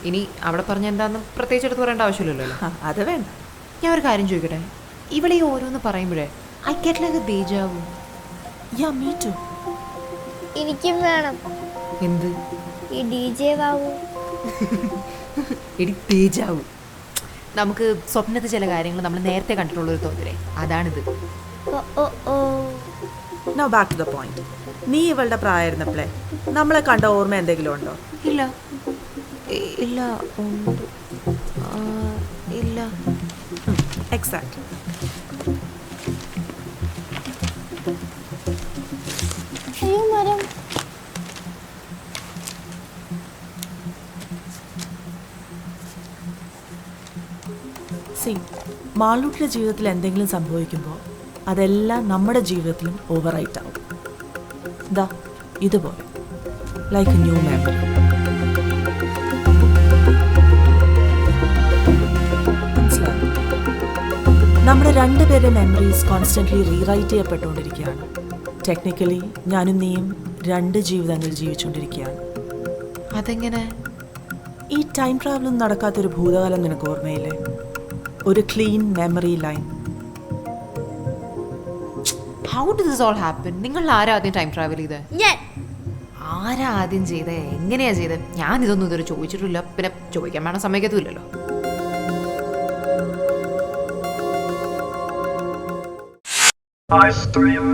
ഇനി അവിടെ പറഞ്ഞ എന്താണെന്ന് പ്രത്യേകിച്ച് എടുത്ത് പറയേണ്ട ആവശ്യമില്ലല്ലോ. അത് വേണ്ട. ഞാൻ ഒരു കാര്യം ചോദിക്കട്ടെ, ഇവിടെ ഈ ഓരോന്ന് പറയുമ്പോഴേ I get like deja. Yeah me too. എനിക്കും വേണം. എന്ത്? ഈ DJ ബാബു. എടി ദേജാവു. നമുക്ക് സ്വപ്നത്തിൽ ചില കാര്യങ്ങൾ നമ്മൾ നേരത്തെ കണ്ടിട്ടുള്ളൊരു തോന്നലേ, അതാണിത്. Now back to the point. നീ ഇവളുടെ പ്രായമായിരുന്നപ്പോഴേ നമ്മളെ കണ്ട ഓർമ്മ എന്തെങ്കിലും ഉണ്ടോ? ഇല്ല ഇല്ല ഉണ്ട്. ഇല്ല. എക്സാക്ട്. അയ്യോ മരം. സി, മാളൂട്ടിയുടെ ജീവിതത്തിൽ എന്തെങ്കിലും സംഭവിക്കുമ്പോൾ അതെല്ലാം നമ്മുടെ ജീവിതത്തിലും ഓവറൈറ്റ് ആവും. ദാ ഇതുപോലെ ലൈക്ക് എ ന്യൂ മെമ്മറി. മനസ്സിലായി? നമ്മുടെ രണ്ടുപേരുടെ മെമ്മറീസ് കോൺസ്റ്റന്റ്ലി റീറൈറ്റ് ചെയ്യപ്പെട്ടുകൊണ്ടിരിക്കുകയാണ്. ടെക്നിക്കലി ഞാനും നീയും രണ്ട് ജീവിതങ്ങൾ ജീവിച്ചുകൊണ്ടിരിക്കുകയാണ്. അതെങ്ങനെ? ഈ ടൈം ട്രാവലൊന്നും നടക്കാത്തൊരു ഭൂതകാലം നിനക്ക് ഓർമ്മയില്ലേ? ഒരു clean memory line. How do this all happen? നിങ്ങൾ ആരാ ആദ്യം ടൈം ട്രാവൽ ചെയ്തേ? ഞാൻ. ആരാ ആദ്യം ചെയ്തേ? എങ്ങനെയാ ചെയ്തേ? ഞാൻ ഇതൊന്നും ഇതുവരെ ചോദിച്ചിട്ടില്ല, പിന്നെ ചോദിക്കാൻ വേണം സമ്മതിക്കത്തുമില്ലല്ലോ. I stream